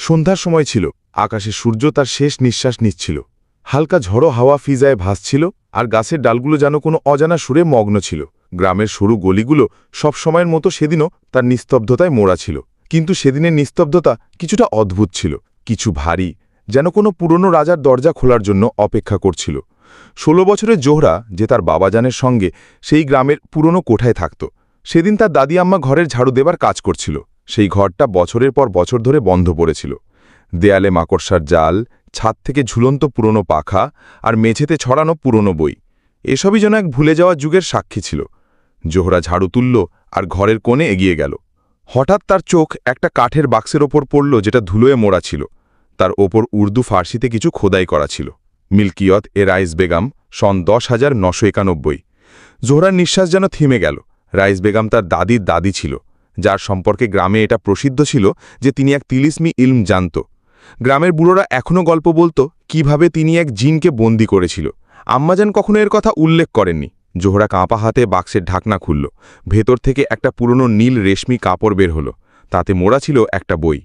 সন্ধ্যার সময় ছিল, আকাশে সূর্য তার শেষ নিঃশ্বাস নিচ্ছিল। হালকা ঝড়ো হাওয়া ফিজায় ভাসছিল, আর গাছের ডালগুলো যেন কোনো অজানা সুরে মগ্ন ছিল। গ্রামের সরু গলিগুলো সব সময়ের মতো সেদিনও তার নিস্তব্ধতায় মোড়া ছিল। কিন্তু সেদিনের নিস্তব্ধতা কিছুটা অদ্ভুত ছিল, কিছু ভারী, যেন কোনো পুরনো রাজার দরজা খোলার জন্য অপেক্ষা করছিল। ১৬ বছরের জোহরা, যে তার বাবাজানের সঙ্গে সেই গ্রামের পুরনো কোঠায় থাকত, সেদিন তার দাদি আম্মা ঘরের ঝাড়ু দেবার কাজ করছিল। সেই ঘরটা বছরের পর বছর ধরে বন্ধ পড়েছিল। দেয়ালে মাকড়সার জাল, ছাদ থেকে ঝুলন্ত পুরনো পাখা, আর মেঝেতে ছড়ানো পুরনো বই, এসবই যেন এক ভুলে যাওয়া যুগের সাক্ষী ছিল। জোহরা ঝাড়ু তুলল আর ঘরের কোণে এগিয়ে গেল। হঠাৎ তার চোখ একটা কাঠের বাক্সের ওপর পড়ল, যেটা ধুলোয় মোড়া ছিল। তার ওপর উর্দু ফার্সিতে কিছু খোদাই করা ছিল, মিল্কিয়ত এ রাইস বেগম, সন ১০,৯৯১। জোহরার নিঃশ্বাস যেন থেমে গেল। রাইস বেগম তার দাদির দাদি ছিল, যার সম্পর্কে গ্রামে এটা প্রসিদ্ধ ছিল যে তিনি এক তিলিস্মি ইলম জানত। গ্রামের বুড়োরা এখনও গল্প বলত কিভাবে তিনি এক জিনকে বন্দি করেছিল। আম্মাজান কখনো এর কথা উল্লেখ করেননি। জোহরা কাঁপা হাতে বাক্সের ঢাকনা খুলল। ভেতর থেকে একটা পুরনো নীল রেশমি কাপড় বের হলো। তাতে মোড়া ছিল একটা বই,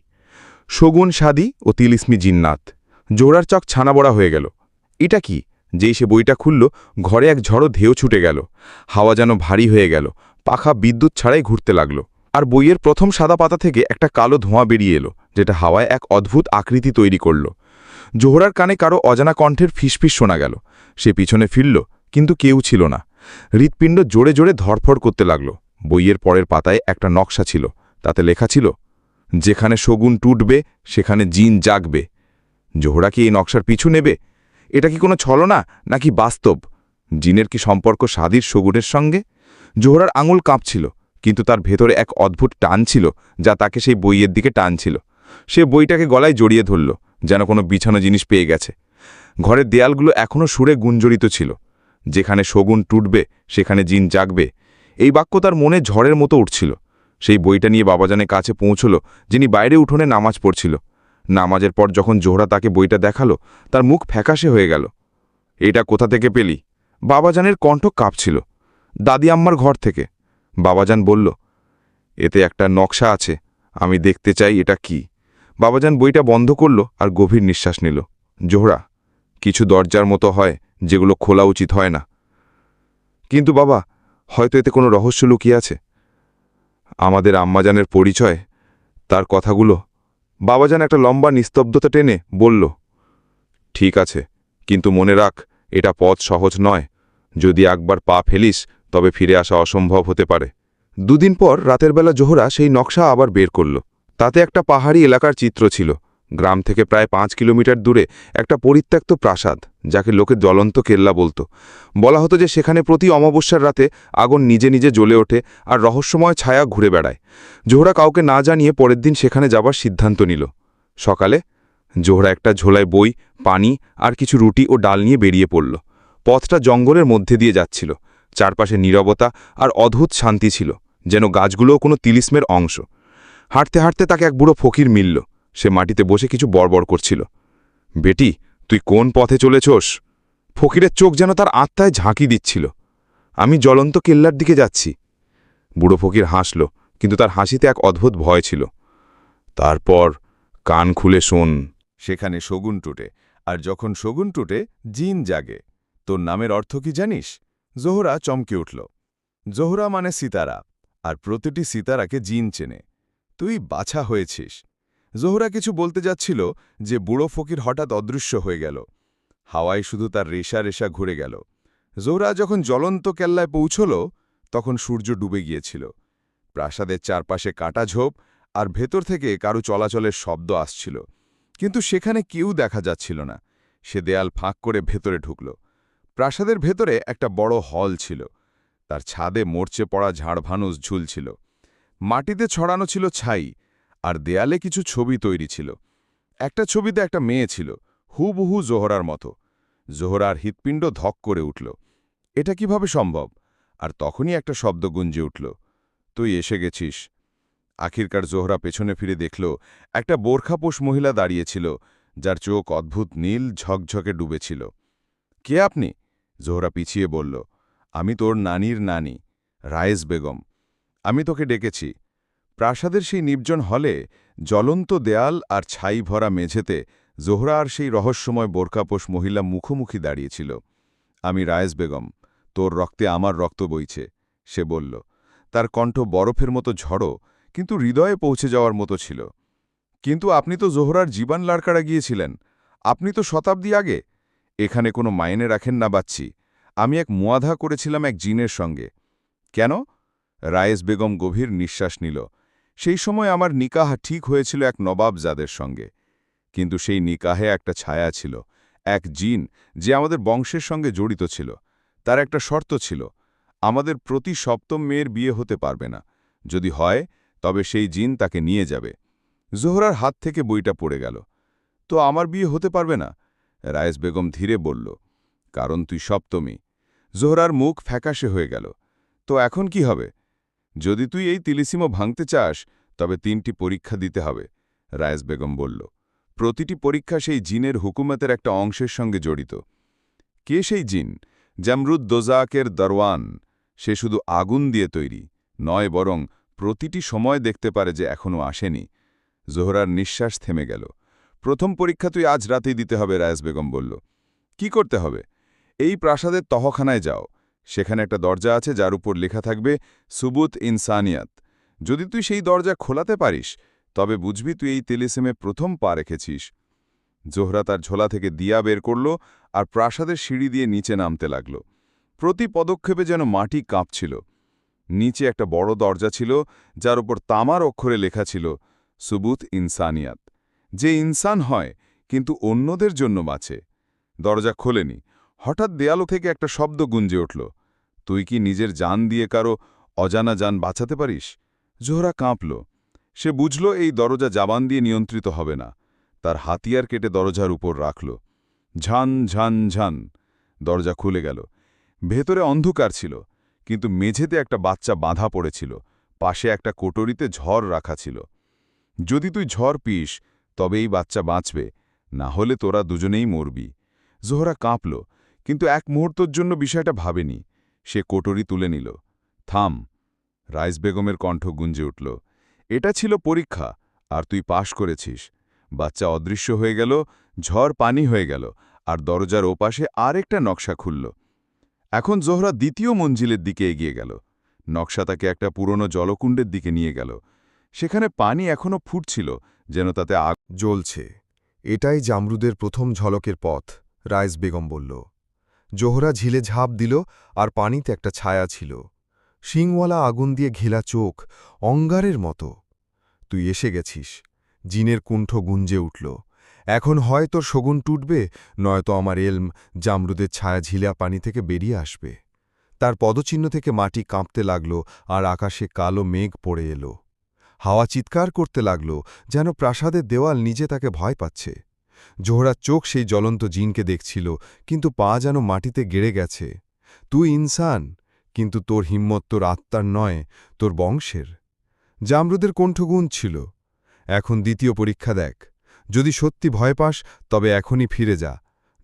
শগুন সাদি ও তিলিস্মি জিন্নাত। জোহরার চোখ ছানাবড়া হয়ে গেল। এটা কি? যেই সে বইটা খুলল, ঘরে এক ঝড়ো ঢেউ ছুটে গেল। হাওয়া যেন ভারী হয়ে গেল, পাখা বিদ্যুৎ ছাড়াই ঘুরতে লাগল। আর বইয়ের প্রথম সাদা পাতা থেকে একটা কালো ধোঁয়া বেরিয়ে এলো, যেটা হাওয়ায় এক অদ্ভুত আকৃতি তৈরি করল। জোহরার কানে কারো অজানা কণ্ঠের ফিসফিস শোনা গেল। সে পিছনে ফিরল, কিন্তু কেউ ছিল না। হৃৎপিণ্ড জোরে জোরে ধরফড় করতে লাগল। বইয়ের পরের পাতায় একটা নকশা ছিল, তাতে লেখা ছিল, যেখানে শগুন টুটবে সেখানে জিন জাগবে। জোহরা কি এই নকশার পিছু নেবে? এটা কি কোনো ছলনা নাকি বাস্তব? জিনের কি সম্পর্ক সাদির শগুনের সঙ্গে? জোহরার আঙুল কাঁপছিল, কিন্তু তার ভেতরে এক অদ্ভুত টান ছিল যা তাকে সেই বইয়ের দিকে টানছিল। সে বইটাকে গলায় জড়িয়ে ধরল, যেন কোনো বিছানো জিনিস পেয়ে গেছে। ঘরের দেয়ালগুলো এখনও সুরে গুঞ্জরিত ছিল, যেখানে শগুন টুটবে সেখানে জিন জাগবে। এই বাক্য তার মনে ঝড়ের মতো উঠছিল। সেই বইটা নিয়ে বাবাজানের কাছে পৌঁছল, যিনি বাইরে উঠোনে নামাজ পড়ছিল। নামাজের পর যখন জোহরা তাকে বইটা দেখালো, তার মুখ ফ্যাকাশে হয়ে গেল। এটা কোথা থেকে পেলি? বাবাজানের কণ্ঠ কাঁপছিল। দাদি আম্মার ঘর থেকে। বাবাজান বলল, এতে একটা নকশা আছে, আমি দেখতে চাই এটা কি। বাবাজান বইটা বন্ধ করল আর গভীর নিঃশ্বাস নিল। জোহরা, কিছু দরজার মতো হয় যেগুলো খোলা উচিত হয় না। কিন্তু বাবা, হয়তো এতে কোনো রহস্য লুকিয়ে আছে। আমাদের আম্মাজানের পরিচয়, তার কথাগুলো। বাবাজান একটা লম্বা নিস্তব্ধতা টেনে বলল, ঠিক আছে, কিন্তু মনে রাখ, এটা পথ সহজ নয়। যদি একবার পা ফেলিস, তবে ফিরে আসা অসম্ভব হতে পারে। দুদিন পর রাতের বেলা জোহরা সেই নকশা আবার বের করল। তাতে একটা পাহাড়ি এলাকার চিত্র ছিল। গ্রাম থেকে প্রায় ৫ কিলোমিটার দূরে একটা পরিত্যক্ত প্রাসাদ, যাকে লোকে জ্বলন্ত কেল্লা বলতো। বলা হতো যে সেখানে প্রতি অমাবস্যার রাতে আগুন নিজে নিজে জ্বলে ওঠে আর রহস্যময় ছায়া ঘুরে বেড়ায়। জোহরা কাউকে না জানিয়ে পরের দিন সেখানে যাবার সিদ্ধান্ত নিল। সকালে জোহরা একটা ঝোলায় বই, পানি আর কিছু রুটি ও ডাল নিয়ে বেরিয়ে পড়ল। পথটা জঙ্গলের মধ্যে দিয়ে যাচ্ছিল। চারপাশে নীরবতা আর অদ্ভুত শান্তি ছিল, যেন গাছগুলোও কোনো তিলিস্মের অংশ। হাঁটতে হাঁটতে তাকে এক বুড়ো ফকির মিলল। সে মাটিতে বসে কিছু বড়বড় করছিল। বেটি, তুই কোন পথে চলেছস? ফকিরের চোখ যেন তার আত্মায় ঝাঁকি দিচ্ছিল। আমি জ্বলন্ত কেল্লার দিকে যাচ্ছি। বুড়ো ফকির হাসল, কিন্তু তার হাসিতে এক অদ্ভুত ভয় ছিল। তারপর কান খুলে শোন, সেখানে শগুন টুটে, আর যখন শগুন টুটে জিন জাগে। তোর নামের অর্থ কি জানিস? জোহরা চমকে উঠল। জোহরা মানে সিতারা, আর প্রতিটি সিতারাকে জিন চেনে। তুই বাছা হয়েছিস। জোহরা কিছু বলতে যাচ্ছিল যে বুড়ো ফকির হঠাৎ অদৃশ্য হয়ে গেল। হাওয়ায় শুধু তার রেশা রেশা ঘুরে গেল। জোহরা যখন জ্বলন্ত কেল্লায় পৌঁছল, তখন সূর্য ডুবে গিয়েছিল। প্রাসাদের চারপাশে কাটা ঝোপ, আর ভেতর থেকে কারো চলাচলের শব্দ আসছিল, কিন্তু সেখানে কেউ দেখা যাচ্ছিল না। সে দেয়াল ফাঁক করে ভেতরে ঢুকল। প্রাসাদের ভেতরে একটা বড় হল ছিল। তার ছাদে মরচে পড়া ঝাড়ভানুষ ঝুলছিল। মাটিতে ছড়ানো ছিল ছাই, আর দেয়ালে কিছু ছবি তৈরি ছিল। একটা ছবিতে একটা মেয়ে ছিল, হুবহু জোহরার মতো। জোহরার হৃৎপিণ্ড ধক করে উঠল। এটা কিভাবে সম্ভব? আর তখনই একটা শব্দ গুঞ্জে উঠল, তুই এসে গেছিস। আখিরকার জোহরা পেছনে ফিরে দেখল, একটা বোরখাপোষ মহিলা দাঁড়িয়েছিল, যার চোখ অদ্ভুত নীল ঝকঝকে ডুবেছিল। কে আপনি? জোহরা পিছিয়ে বলল, আমি তোর নানির নানি, রায়েস বেগম। আমি তোকে ডেকেছি। প্রাসাদের সেই নির্জন হলে জ্বলন্ত দেয়াল আর ছাই ভরা মেঝেতে জোহরা আর সেই রহস্যময় বোরকাপোষ মহিলা মুখোমুখি দাঁড়িয়েছিল। আমি রায়েস বেগম, তোর রক্তে আমার রক্ত বইছে, সে বলল। তার কণ্ঠ বরফের মতো ঝড়ো, কিন্তু হৃদয়ে পৌঁছে যাওয়ার মতো ছিল। কিন্তু আপনি তো জোহরার জীবন লাড়কাড়া গিয়েছিলেন, আপনি তো শতাব্দী আগে। এখানে কোনো মাইনে রাখেন না বাচ্চি, আমি এক মুয়াধা করেছিলাম এক জিনের সঙ্গে। কেন? রায়েস বেগম গভীর নিঃশ্বাস নিল। সেই সময় আমার নিকাহ ঠিক হয়েছিল এক নবাবজাদের সঙ্গে, কিন্তু সেই নিকাহে একটা ছায়া ছিল, এক জিন যে আমাদের বংশের সঙ্গে জড়িত ছিল। তার একটা শর্ত ছিল, আমাদের প্রতি সপ্তম মেয়ের বিয়ে হতে পারবে না, যদি হয় তবে সেই জিন তাকে নিয়ে যাবে। জোহরার হাত থেকে বইটা পড়ে গেল। তো আমার বিয়ে হতে পারবে না? রায়েস বেগম ধীরে বলল, কারণ তুই সপ্তমী। জোহরার মুখ ফ্যাকাশে হয়ে গেল। তো এখন কি হবে? যদি তুই এই তিলিসিমো ভাঙতে চাস, তবে 3টি পরীক্ষা দিতে হবে, রায়েস বেগম বলল। প্রতিটি পরীক্ষা সেই জিনের হুকুমতের একটা অংশের সঙ্গে জড়িত। কে সেই জিন? জামরুদ দোজাকের দরওয়ান। সে শুধু আগুন দিয়ে তৈরি নয়, বরং প্রতিটি সময় দেখতে পারে যে এখনও আসেনি। জোহরার নিঃশ্বাস থেমে গেল। প্রথম পরীক্ষা তুই আজ রাতেই দিতে হবে, রায়েস বেগম বলল। কি করতে হবে? এই প্রাসাদের তহখানায় যাও, সেখানে একটা দরজা আছে যার উপর লেখা থাকবে সুবুত ইনসানিয়াত। যদি তুই সেই দরজা খোলাতে পারিস, তবে বুঝবি তুই এই তেলিসেমে প্রথম পা রেখেছিস। জোহরা তার ঝোলা থেকে দিয়া বের করল আর প্রাসাদের সিঁড়ি দিয়ে নিচে নামতে লাগল। প্রতি পদক্ষেপে যেন মাটি কাঁপছিল। নিচে একটা বড় দরজা ছিল, যার উপর তামার অক্ষরে লেখা ছিল সুবুত ইনসানিয়াত, যে ইনসান হয় কিন্তু অন্যদের জন্য বাঁচে। দরজা খোলেনি। হঠাৎ দেয়ালো থেকে একটা শব্দ গুঞ্জে উঠল, তুই কি নিজের জান দিয়ে কারো অজানা জান বাঁচাতে পারিস? জোহরা কাঁপল। সে বুঝল এই দরজা জাবান দিয়ে নিয়ন্ত্রিত হবে না। তার হাতিয়ার কেটে দরজার উপর রাখল। ঝান ঝান ঝান, দরজা খুলে গেল। ভেতরে অন্ধকার ছিল, কিন্তু মেঝেতে একটা বাচ্চা বাঁধা পড়েছিল, পাশে একটা কোটরিতে ঝড় রাখা ছিল। যদি তুই ঝড় পিস, তবে এই বাচ্চা বাঁচবে, না হলে তোরা দুজনেই মরবি। জোহরা কাঁপল, কিন্তু এক মুহূর্তের জন্য বিষয়টা ভাবেনি। সে কোটরি তুলে নিল। থাম, রাইস বেগমের কণ্ঠ গুঞ্জে উঠল। এটা ছিল পরীক্ষা, আর তুই পাশ করেছিস। বাচ্চা অদৃশ্য হয়ে গেল, ঝড় পানি হয়ে গেল, আর দরজার ওপাশে আরেকটা নকশা খুলল। এখন জোহরা দ্বিতীয় মঞ্জিলের দিকে এগিয়ে গেল। নকশা তাকে একটা পুরনো জলকুণ্ডের দিকে নিয়ে গেল। সেখানে পানি এখনও ফুটছিল, যেন তাতে আগ জ্বলছে। এটাই জামরুদের প্রথম ঝলকের পথ, রায়েস বেগম বলল। জোহরা ঝিলে ঝাঁপ দিল, আর পানিতে একটা ছায়া ছিল, শিংওয়ালা আগুন দিয়ে ঘেলা চোখ, অঙ্গারের মতো। তুই এসে গেছিস। জিনের কুণ্ঠ গুঞ্জে উঠল। এখন হয় তোর শগুন টুটবে, নয়তো আমার এলম জামরুদের ছায়া ঝিলা পানি থেকে বেরিয়ে আসবে। তার পদচিহ্ন থেকে মাটি কাঁপতে লাগল, আর আকাশে কালো মেঘ পড়ে এলো। হাওয়া চিৎকার করতে লাগল, যেন প্রাসাদের দেওয়াল নিজে তাকে ভয় পাচ্ছে। জোহরার চোখ সেই জ্বলন্ত জিনকে দেখছিল, কিন্তু পা যেন মাটিতে গেড়ে গেছে। তুই ইনসান, কিন্তু তোর হিম্মত তোর আত্মার নয়, তোর বংশের। জামরুদের কণ্ঠগুণ ছিল। এখন দ্বিতীয় পরীক্ষা দেখ। যদি সত্যি ভয় পাস, তবে এখনই ফিরে যা,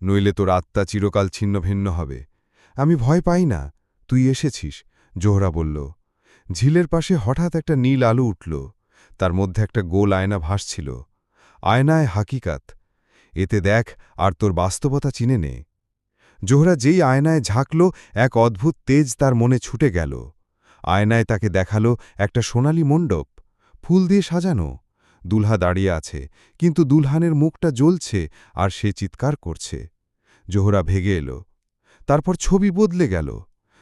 নইলে তোর আত্মা চিরকাল ছিন্নভিন্ন হবে। আমি ভয় পাই না, তুই এসেছিস, জোহরা বলল। ঝিলের পাশে হঠাৎ একটা নীল আলো উঠল। তার মধ্যে একটা গোল আয়না ভাসছিল। আয়নায় হাকিকাত। এতে দেখ আর তোর বাস্তবতা চিনে নে। জোহরা যেই আয়নায় ঝাঁকল, এক অদ্ভুত তেজ তার মনে ছুটে গেল। আয়নায় তাকে দেখালো একটা সোনালি মণ্ডপ, ফুল দিয়ে সাজানো। দুলহা দাঁড়িয়ে আছে, কিন্তু দুলহানের মুখটা জ্বলছে, আর সে চিৎকার করছে। জোহরা ভেগে এলো। তারপর ছবি বদলে গেল।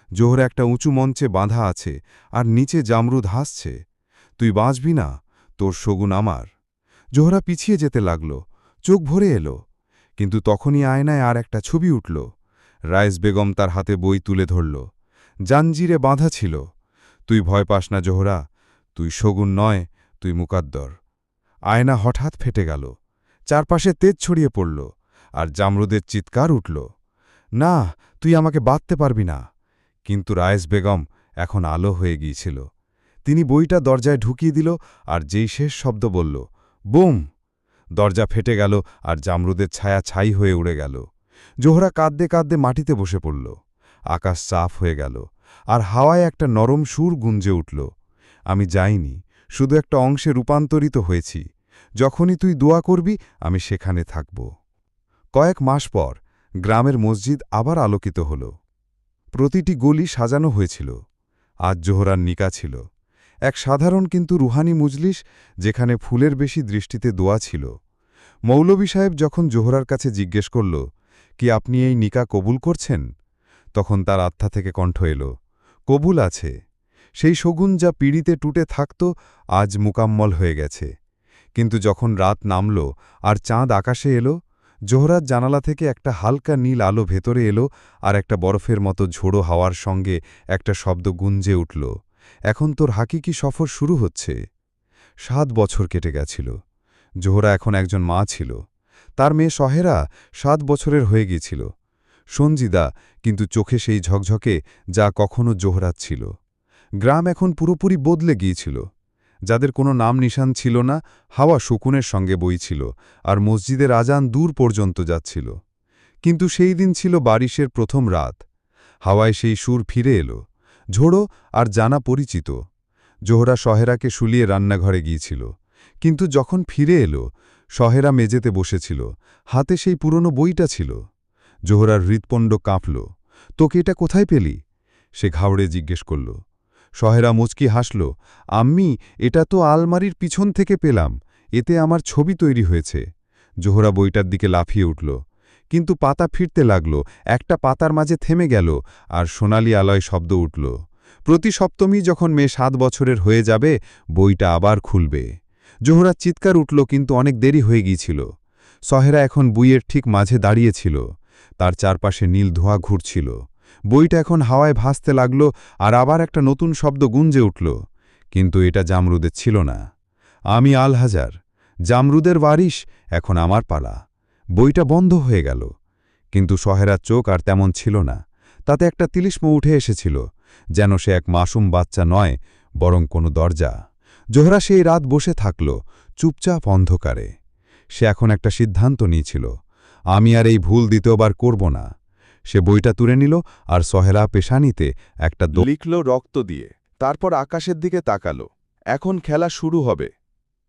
জোহরা একটা উঁচু মঞ্চে বাঁধা আছে, আর নিচে জামরুদ হাসছে। তুই বাঁচবি না, তোর শগুন আমার। জোহরা পিছিয়ে যেতে লাগল, চোখ ভরে এলো। কিন্তু তখনই আয়নায় আর একটা ছবি উঠল। রায়েস বেগম তার হাতে বই তুলে ধরল। জাঞ্জিরে বাঁধা ছিল। তুই ভয় পাস না জোহরা, তুই শগুন নয়, তুই মুকাদ্দর। আয়না হঠাৎ ফেটে গেল। চারপাশে তেজ ছড়িয়ে পড়ল, আর জামরুদের চিৎকার উঠল, না, তুই আমাকে বাঁধতে পারবি না। কিন্তু রায়েস বেগম এখন আলো হয়ে গিয়েছিল। তিনি বইটা দরজায় ঢুকিয়ে দিল, আর যেই শেষ শব্দ বলল, বুম! দরজা ফেটে গেল, আর জামরুদের ছায়া ছাই হয়ে উড়ে গেল। জোহরা কাঁদতে কাঁদতে মাটিতে বসে পড়ল। আকাশ সাফ হয়ে গেল, আর হাওয়ায় একটা নরম সুর গুঞ্জে উঠল। আমি যাইনি, শুধু একটা অংশে রূপান্তরিত হয়েছি। যখনই তুই দোয়া করবি আমি সেখানে থাকব। কয়েক মাস পর গ্রামের মসজিদ আবার আলোকিত হল। প্রতিটি গলি সাজানো হয়েছিল। আজ জোহরার নিকা ছিল, এক সাধারণ কিন্তু রুহানি মজলিস, যেখানে ফুলের বেশি দৃষ্টিতে দোয়া ছিল। মৌলভী সাহেব যখন জোহরার কাছে জিজ্ঞেস করল, কি আপনি এই নিকা কবুল করছেন, তখন তার আত্মা থেকে কণ্ঠ এল, কবুল আছে। সেই শগুন যা পিড়িতে টুটে থাকত আজ মুকাম্মল হয়ে গেছে। কিন্তু যখন রাত নামল আর চাঁদ আকাশে এলো, জোহরার জানালা থেকে একটা হালকা নীল আলো ভেতরে এলো, আর একটা বরফের মতো ঝোড়ো হাওয়ার সঙ্গে একটা শব্দ গুঞ্জে উঠল, এখন তোর হাকিকি সফর শুরু হচ্ছে। 7 বছর কেটে গেছিল। জোহরা এখন একজন মা ছিল। তার মেয়ে সহেরা 7 বছরের হয়ে গিয়েছিল। সঞ্জিদা, কিন্তু চোখে সেই ঝকঝকে যা কখনো জোহরাত ছিল। গ্রাম এখন পুরোপুরি বদলে গিয়েছিল। যাদের কোনো নাম নিশান ছিল না, হাওয়া শকুনের সঙ্গে বইছিল, আর মসজিদের আজান দূর পর্যন্ত যাচ্ছিল। কিন্তু সেই দিন ছিল বারিশের প্রথম রাত। হাওয়ায় সেই সুর ফিরে এলো, ঝোড়ো আর জানা পরিচিত। জোহরা সহেরাকে শুলিয়ে রান্নাঘরে গিয়েছিল, কিন্তু যখন ফিরে এলো, সহেরা মেঝেতে বসেছিল, হাতে সেই পুরনো বইটা ছিল। জোহরার হৃৎপণ্ড কাঁপল। তোকে এটা কোথায় পেলি? সে ঘাউড়ে জিজ্ঞেস করল। সহেরা মুচকি হাসল, আম্মি, এটা তো আলমারির পিছন থেকে পেলাম, এতে আমার ছবি তৈরি হয়েছে। জোহরা বইটার দিকে লাফিয়ে উঠল, কিন্তু পাতা ফিরতে লাগল, একটা পাতার মাঝে থেমে গেল, আর সোনালি আলয় শব্দ উঠল। প্রতি সপ্তমী যখন মেয়ে 7 বছরের হয়ে যাবে, বইটা আবার খুলবে। জোহরার চিৎকার উঠল, কিন্তু অনেক দেরি হয়ে গিয়েছিল। সহেরা এখন বইয়ের ঠিক মাঝে দাঁড়িয়েছিল। তার চারপাশে নীল ধোঁয়া ঘুরছিল। বইটা এখন হাওয়ায় ভাসতে লাগল, আর আবার একটা নতুন শব্দ গুঞ্জে উঠল। কিন্তু এটা জামরুদের ছিল না। আমি আল হাজার, জামরুদের ওয়ারিশ, এখন আমার পালা। বইটা বন্ধ হয়ে গেল। কিন্তু সহেরার চোখ আর তেমন ছিল না। তাতে একটা তিলিস্ম উঠে এসেছিল, যেন সে এক মাসুম বাচ্চা নয়, বরং কোনো দরজা। জোহরা সেই রাত বসে থাকল, চুপচাপ অন্ধকারে। সে এখন একটা সিদ্ধান্ত নিয়েছিল, আমি আর এই ভুল দ্বিতীয়বার করব না। সে বইটা তুলে নিল, আর সহেরা পেশানিতে একটা লিখল রক্ত দিয়ে। তারপর আকাশের দিকে তাকালো। এখন খেলা শুরু হবে।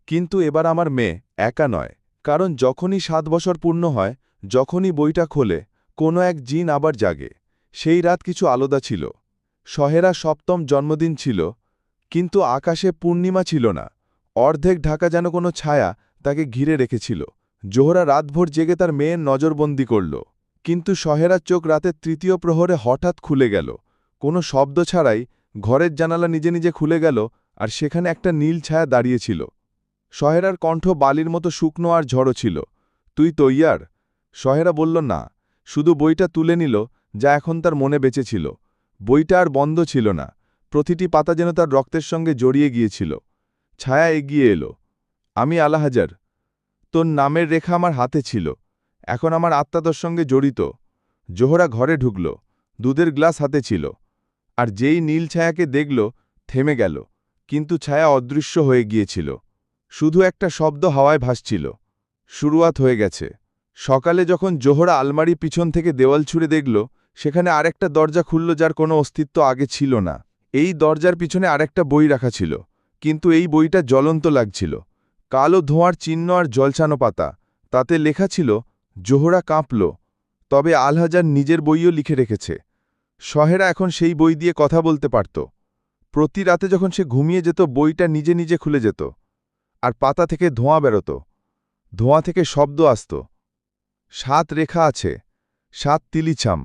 কিন্তু এবার আমার মেয়ে একা নয়, কারণ যখনই 7 বছর পূর্ণ হয়, যখনই বইটা খোলে, কোনো এক জিন আবার জাগে। সেই রাত কিছু আলাদা ছিল। সহেরা 7ম জন্মদিন ছিল, কিন্তু আকাশে পূর্ণিমা ছিল না। অর্ধেক ঢাকা যেন কোনো ছায়া তাকে ঘিরে রেখেছিল। জোহরা রাতভর জেগে তার মেয়ের নজরবন্দি করল। কিন্তু সহেরার চোখ রাতের 3য় প্রহরে হঠাৎ খুলে গেল। কোনো শব্দ ছাড়াই ঘরের জানালা নিজে নিজে খুলে গেল, আর সেখানে একটা নীল ছায়া দাঁড়িয়েছিল। সহেরার কণ্ঠ বালির মতো শুকনো আর ঝড়ো ছিল। তুই তৈয়ার? সহেরা বলল না, শুধু বইটা তুলে নিল, যা এখন তার মনে বেঁচে ছিল। বইটা আর বন্ধ ছিল না, প্রতিটি পাতা যেন তার রক্তের সঙ্গে জড়িয়ে গিয়েছিল। ছায়া এগিয়ে এলো। আমি আলাহাজার, তোর নামের রেখা আমার হাতে ছিল, এখন আমার আত্মা তোর সঙ্গে জড়িত। জোহরা ঘরে ঢুকল, দুধের গ্লাস হাতে ছিল, আর যেই নীল ছায়াকে দেখল, থেমে গেল। কিন্তু ছায়া অদৃশ্য হয়ে গিয়েছিল। শুধু একটা শব্দ হাওয়ায় ভাসছিল, শুরুয়াত হয়ে গেছে। সকালে যখন জোহরা আলমারি পিছন থেকে দেওয়াল ছুঁড়ে দেখল, সেখানে আরেকটা দরজা খুলল, যার কোনো অস্তিত্ব আগে ছিল না। এই দরজার পিছনে আরেকটা বই রাখা ছিল, কিন্তু এই বইটা জ্বলন্ত লাগছিল। কালো ধোঁয়ার চিহ্ন আর জলছানো পাতা, তাতে লেখা ছিল, জোহরা কাঁপল। তবে আলহাজার নিজের বইও লিখে রেখেছে। সহেরা এখন সেই বই দিয়ে কথা বলতে পারত। প্রতি রাতে যখন সে ঘুমিয়ে যেত, বইটা নিজে নিজে খুলে যেত, আর পাতা থেকে ধোঁয়া বেরোত। ধোঁয়া থেকে শব্দ আসত। 7 রেখা আছে, 7 তিলিছাম।